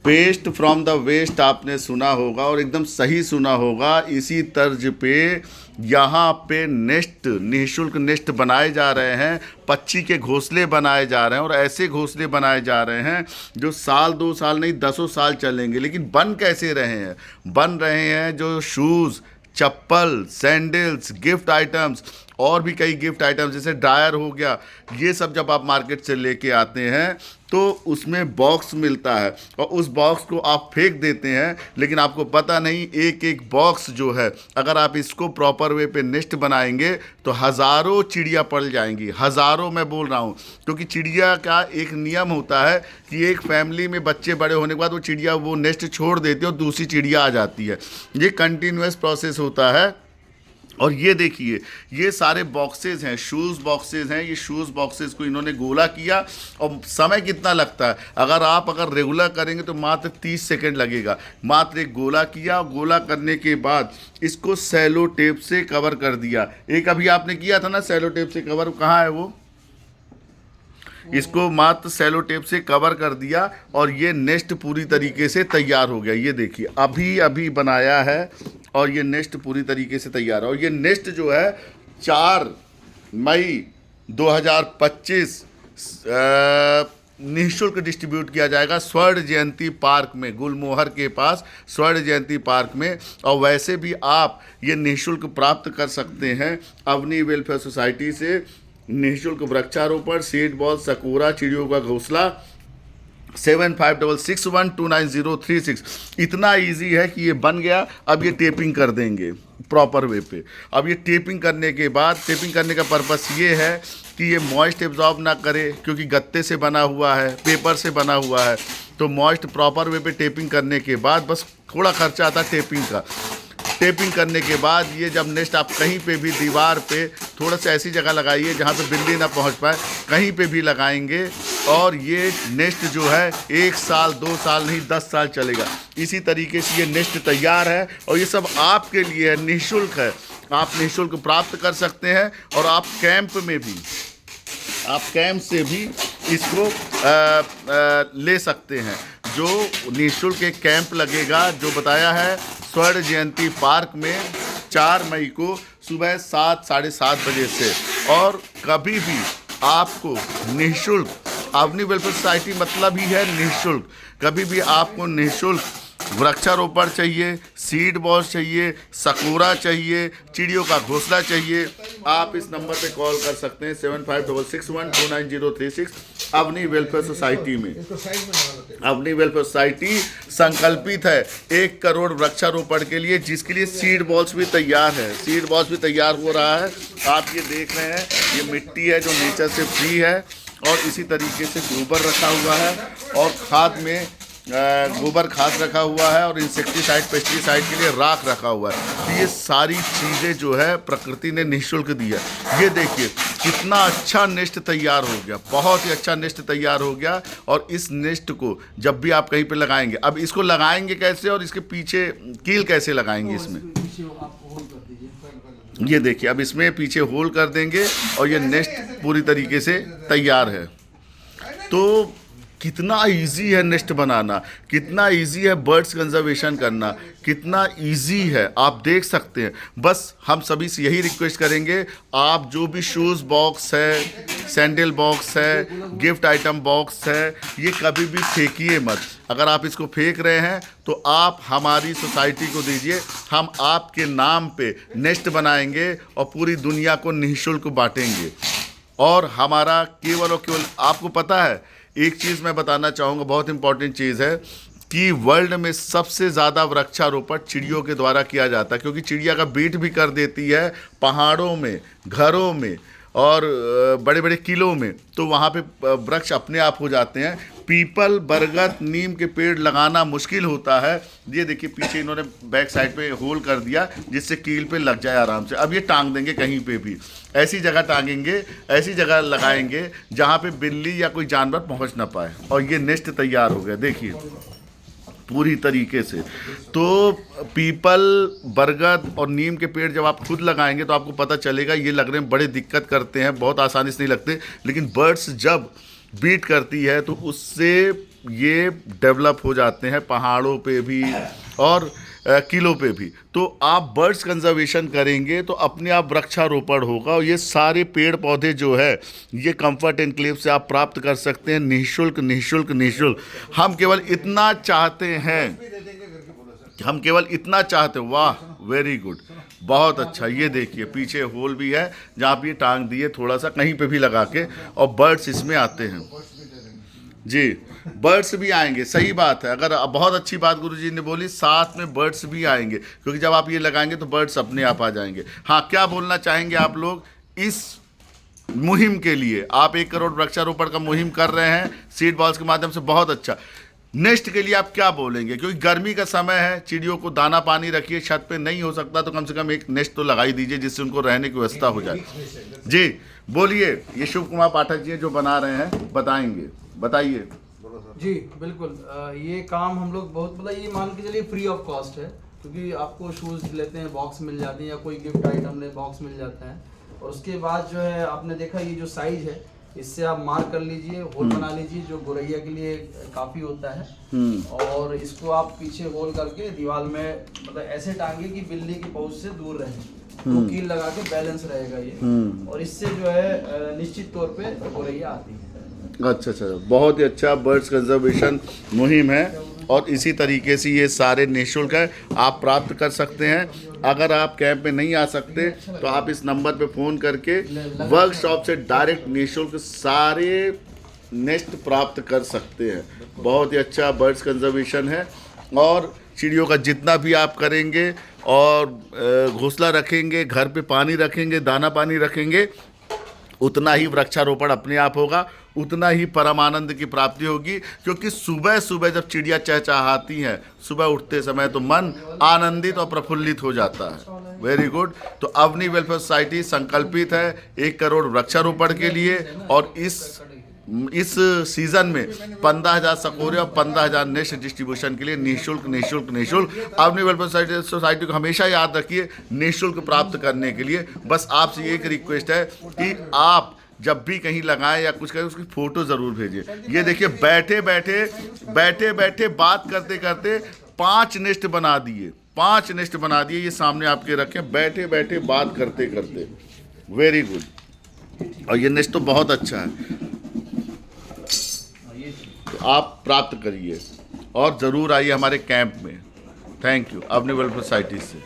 Paste from the waste आपने सुना होगा और एकदम सही सुना होगा। इसी तर्ज पे यहाँ पे नेस्ट, निःशुल्क नेस्ट बनाए जा रहे हैं, पक्षी के घोंसले बनाए जा रहे हैं और ऐसे घोंसले बनाए जा रहे हैं जो साल 2 साल नहीं 10 साल चलेंगे। लेकिन बन कैसे रहे हैं? बन रहे हैं जो शूज़, चप्पल, सैंडल्स, गिफ्ट आइटम्स और भी कई गिफ्ट आइटम्स जैसे ड्रायर हो गया, ये सब जब आप मार्केट से लेके आते हैं तो उसमें बॉक्स मिलता है और उस बॉक्स को आप फेंक देते हैं। लेकिन आपको पता नहीं एक एक बॉक्स जो है, अगर आप इसको प्रॉपर वे पे नेस्ट बनाएंगे तो हज़ारों चिड़िया पल जाएंगी। हज़ारों मैं बोल रहा हूँ, क्योंकि चिड़िया का एक नियम होता है कि एक फैमिली में बच्चे बड़े होने के बाद वो चिड़िया वो नेस्ट छोड़ देती है और दूसरी चिड़िया आ जाती है। ये कंटिन्यूस प्रोसेस होता है। और ये देखिए, ये सारे बॉक्सेस हैं, शूज़ बॉक्सेस हैं। ये शूज़ बॉक्सेस को इन्होंने गोला किया और समय कितना लगता है? अगर रेगुलर करेंगे तो मात्र 30 सेकंड लगेगा। मात्र एक गोला किया, गोला करने के बाद इसको सेलो टेप से कवर कर दिया। एक अभी आपने किया था ना सेलो टेप से कवर, कहाँ है वो? इसको मात्र सेलो टेप से कवर कर दिया और ये नेस्ट पूरी तरीके से तैयार हो गया। ये देखिए, अभी अभी बनाया है और ये नेस्ट पूरी तरीके से तैयार है। और ये नेस्ट जो है 4 मई 2025 निःशुल्क डिस्ट्रीब्यूट किया जाएगा स्वर्ण जयंती पार्क में, गुलमोहर के पास स्वर्ण जयंती पार्क में। और वैसे भी आप ये निःशुल्क प्राप्त कर सकते हैं अवनी वेलफेयर सोसाइटी से। निःशुल्क वृक्षारोपण, सीड बॉल, सकोरा, चिड़ियों का घोंसला। 7566129036। इतना इजी है कि ये बन गया। अब ये टेपिंग कर देंगे प्रॉपर वे पे। अब ये टेपिंग करने के बाद, टेपिंग करने का पर्पस ये है कि ये मॉइस्ट एब्जॉर्ब ना करे, क्योंकि गत्ते से बना हुआ है, पेपर से बना हुआ है। तो मॉइस्ट प्रॉपर वे पे टेपिंग करने के बाद बस थोड़ा खर्चा आता है टेपिंग का। टेपिंग करने के बाद ये जब नेस्ट आप कहीं पे भी दीवार पे थोड़ा सा ऐसी जगह लगाइए जहाँ पे बिल्ली ना पहुँच पाए, कहीं पे भी लगाएंगे और ये नेस्ट जो है 1 साल 2 साल नहीं 10 साल चलेगा। इसी तरीके से ये नेस्ट तैयार है और ये सब आपके लिए है, निःशुल्क है। आप निःशुल्क प्राप्त कर सकते हैं और आप कैंप से भी इसको ले सकते हैं। जो निःशुल्क एक कैंप लगेगा जो बताया है स्वर्ण जयंती पार्क में 4 मई को सुबह 7 साढ़े 7 बजे से। और कभी भी आपको निःशुल्क, अवनी वेलफेयर सोसाइटी मतलब ही है निःशुल्क, कभी भी आपको निःशुल्क वृक्षारोपण चाहिए, सीड बॉल चाहिए, सकोरा चाहिए, चिड़ियों का घोंसला चाहिए, आप इस नंबर पे कॉल कर सकते हैं 7566129036 अवनी वेलफेयर सोसाइटी में। अवनी वेलफेयर सोसाइटी संकल्पित है 1 करोड़ वृक्षारोपण के लिए, जिसके लिए सीड बॉल्स भी तैयार है। सीड बॉल्स भी तैयार हो रहा है। आप ये देख रहे हैं, ये मिट्टी है जो नेचर से फ्री है और इसी तरीके से गोबर रखा हुआ है और खाद में गोबर खाद रखा हुआ है और इंसेक्टिसाइड पेस्टिसाइड के लिए राख रखा हुआ है। तो ये सारी चीज़ें जो है प्रकृति ने निःशुल्क दी है। ये देखिए कितना अच्छा नेस्ट तैयार हो गया, बहुत ही अच्छा नेस्ट तैयार हो गया। और इस नेस्ट को जब भी आप कहीं पे लगाएंगे, अब इसको लगाएंगे कैसे और इसके पीछे कील कैसे लगाएंगे इसमें, ये देखिए अब इसमें पीछे होल कर देंगे और ये नेस्ट पूरी तरीके से तैयार है। तो कितना इजी है नेस्ट बनाना, कितना इजी है बर्ड्स कंजर्वेशन करना, कितना इजी है आप देख सकते हैं। बस हम सभी से यही रिक्वेस्ट करेंगे, आप जो भी शूज़ बॉक्स है, सैंडल बॉक्स है, गिफ्ट आइटम बॉक्स है, ये कभी भी फेंकिए मत। अगर आप इसको फेंक रहे हैं तो आप हमारी सोसाइटी को दीजिए, हम आपके नाम पे नेस्ट बनाएंगे और पूरी दुनिया को निःशुल्क बांटेंगे। और हमारा केवल और केवल, आपको पता है एक चीज़ मैं बताना चाहूँगा, बहुत इंपॉर्टेंट चीज़ है कि वर्ल्ड में सबसे ज़्यादा वृक्षारोपण चिड़ियों के द्वारा किया जाता है, क्योंकि चिड़िया का बीट भी कर देती है पहाड़ों में, घरों में और बड़े बड़े किलों में। तो वहाँ पे वृक्ष अपने आप हो जाते हैं। पीपल, बरगद, नीम के पेड़ लगाना मुश्किल होता है। ये देखिए पीछे इन्होंने बैक साइड पे होल कर दिया जिससे कील पे लग जाए आराम से। अब ये टांग देंगे कहीं पे भी, ऐसी जगह टांगेंगे, ऐसी जगह लगाएंगे जहाँ पे बिल्ली या कोई जानवर पहुँच ना पाए। और ये नेस्ट तैयार हो गया देखिए पूरी तरीके से। तो पीपल, बरगद और नीम के पेड़ जब आप खुद लगाएंगे तो आपको पता चलेगा ये लगने में बड़े दिक्कत करते हैं, बहुत आसानी से नहीं लगते। लेकिन बर्ड्स जब बीट करती है तो उससे ये डेवलप हो जाते हैं पहाड़ों पे भी और किलों पे भी। तो आप बर्ड्स कंजर्वेशन करेंगे तो अपने आप वृक्षारोपण होगा, और ये सारे पेड़ पौधे जो है ये कंफर्ट एनक्लेव से आप प्राप्त कर सकते हैं निःशुल्क निःशुल्क निःशुल्क। हम केवल इतना चाहते हैं, हम केवल इतना चाहते हैं। वाह, वेरी गुड, बहुत अच्छा। ये देखिए पीछे होल भी है जहाँ पे ये टांग दिए थोड़ा सा कहीं पे भी लगा के, और बर्ड्स इसमें आते हैं जी। बर्ड्स भी आएंगे, सही बात है। अगर बहुत अच्छी बात गुरुजी ने बोली, साथ में बर्ड्स भी आएंगे, क्योंकि जब आप ये लगाएंगे तो बर्ड्स अपने आप आ जाएंगे। हाँ, क्या बोलना चाहेंगे आप लोग इस मुहिम के लिए? आप 1 करोड़ वृक्षारोपण का मुहिम कर रहे हैं सीड बॉल्स के माध्यम से, बहुत अच्छा। नेक्स्ट के लिए आप क्या बोलेंगे? क्योंकि गर्मी का समय है, चिड़ियों को दाना पानी रखिए, छत पे नहीं हो सकता तो कम से कम एक नेस्ट तो लगा ही दीजिए जिससे उनको रहने की व्यवस्था हो जाए। जी बोलिए, ये शिव कुमार पाठक जी जो बना रहे हैं, बताएंगे, बताइए। जी बिल्कुल, ये काम हम लोग बहुत, मतलब ये मान के चलिए फ्री ऑफ कॉस्ट है, क्योंकि आपको शूज़ लेते हैं बॉक्स मिल जाते हैं, या कोई गिफ्ट आइटम ले बॉक्स मिल जाता है। और उसके बाद जो है आपने देखा ये जो साइज है, इससे आप मार्क कर लीजिए, होल बना लीजिए, जो गोरैया के लिए काफ़ी होता है। और इसको आप पीछे होल करके दीवार में मतलब ऐसे टांगे कि बिल्ली की पहुंच से दूर रहे, तो कील लगा के बैलेंस रहेगा ये, और इससे जो है निश्चित तौर पे गोरैया आती है। अच्छा अच्छा, बहुत ही अच्छा बर्ड्स कंजर्वेशन मुहिम है, और इसी तरीके से ये सारे निःशुल्क है, आप प्राप्त कर सकते हैं। अगर आप कैंप में नहीं आ सकते तो आप इस नंबर पे फ़ोन करके वर्कशॉप से डायरेक्ट निःशुल्क सारे नेस्ट प्राप्त कर सकते हैं। बहुत ही अच्छा बर्ड्स कंजर्वेशन है, और चिड़ियों का जितना भी आप करेंगे और घोंसला रखेंगे, घर पे पानी रखेंगे, दाना पानी रखेंगे, उतना ही वृक्षारोपण अपने आप होगा, उतना ही परम आनंद की प्राप्ति होगी। क्योंकि सुबह सुबह जब चिड़िया चहचहाती हैं, सुबह उठते समय, तो मन आनंदित और प्रफुल्लित हो जाता है। Very good. तो अवनी वेलफेयर सोसाइटी संकल्पित है 1 करोड़ वृक्षारोपण के लिए, और इस सीजन में 15,000 सकोरे और 15,000 नेस्ट डिस्ट्रीब्यूशन के लिए निःशुल्क निःशुल्क निःशुल्क। अवनी वेलफेयर सोसाइटी को हमेशा याद रखिए, निःशुल्क प्राप्त करने के लिए बस आपसे एक रिक्वेस्ट है कि आप जब भी कहीं लगाएं या कुछ करें, उसकी फ़ोटो ज़रूर भेजिए। ये देखिए बैठे बैठे बात करते करते 5 नेस्ट बना दिए, 5 नेस्ट बना दिए। ये सामने आपके रखें, बैठे बैठे बात करते करते। Very good. और ये नेस्ट तो बहुत अच्छा है, तो आप प्राप्त करिए और ज़रूर आइए हमारे कैंप में। Thank you. Avani welfare society से।